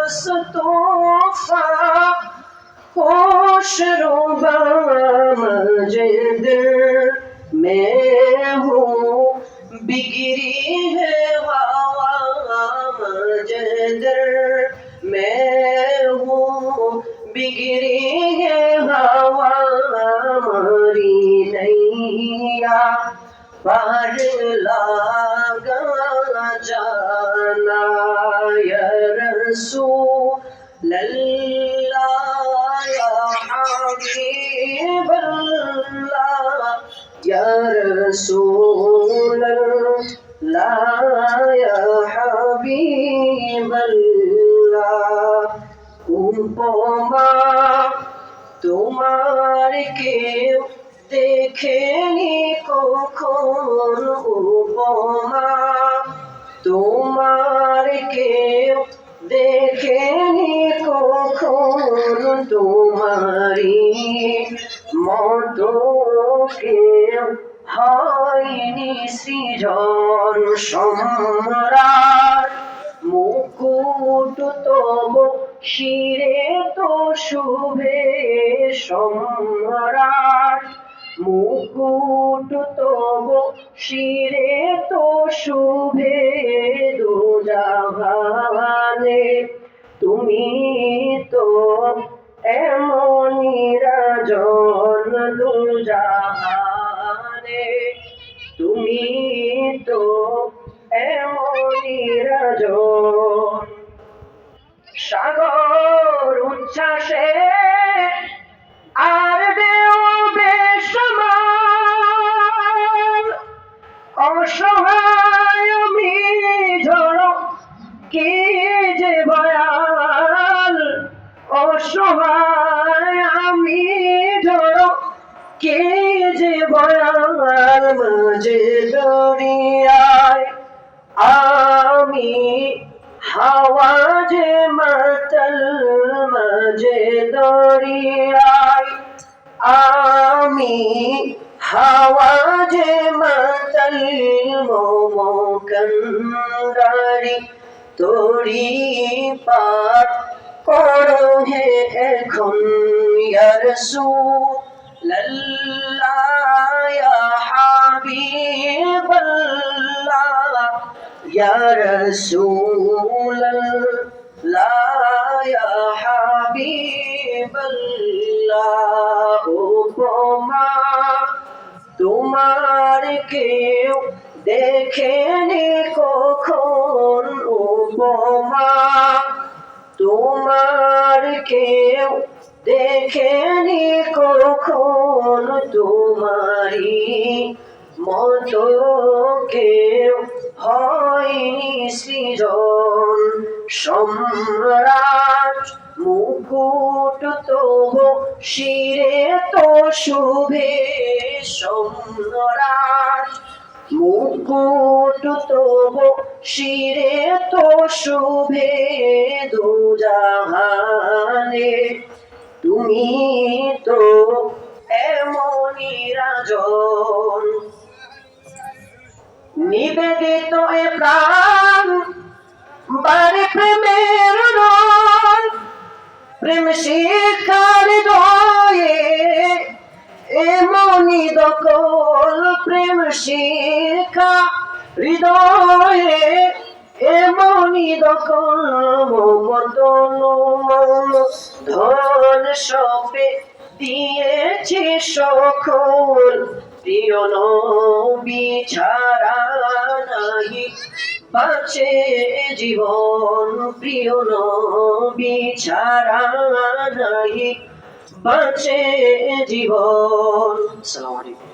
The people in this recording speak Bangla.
मुस्तफा खुश रुबा मुझे दिल में हूँ बिगड़ी है हवा मुझे दिल में हूँ बिगड़ी है हवा हमारी नैया पार लगा जाना या रसूल अल्लाह या हबीब अल्लाह या रसूल अल्लाह या हबीब अल्लाह उपमा তোমার কেউ দেখেনি কখন উপমা তোমার কেউ দেখেনি কখন তোমারি মতো কেউ হয়নি সৃজন সম্রাট মুকুট তব শিরে তো শুভে সম্রাট মুকুট তব শিরে তো শুভে দুজাহানে তুমি তো এমনই রাজন দুজাহানে তুমি তো এমনই রাজন সাগর উচ্ছ্বাসে আর ঢেউ বেসমান অসহায় আমি ঝড় কি যে ভয়াল অসহায় আমি ঝড় কে যে ভয়াল মাঝে দরিয়ায় আমি হাওয়া যে মাতাল মাঝে দরিয়ায় আমি হাওয়া যে মাতাল মোমকান্ডারি তোরি পার করো হে এখন ইয়া রাসূল আল্লাহ ইয়া হাবিব আল্লাহ ইয়া রাসূল আল্লাহ ইয়া হাবিব আল্লাহ উপমা তোমার কেউ দেখেনি কখন উপমা তোমার কেউ দেখেনি কখন তোমারি মতো কেউ হয়নি সৃজন সম্রাট মুকুট তব শিরে তো শুভে সম্রাট মুকুট তব শিরে তো শুভে দুজাহানে তুমি তো এমনই রাজন নিবেদিত এ প্রাণ বারে প্রেমের রণ প্রেম শিখার দয়ে এমনই দকল প্রেম শিখা হৃদয়ে এমনই দকল মমতন ধন সপে দিয়েছে সকল প্রিয় নবী ছাড়া নাহি বাঁচে জীবন প্রিয় নবী ছাড়া নাহি বাঁচে জীবন। আসসালামু আলাইকুম।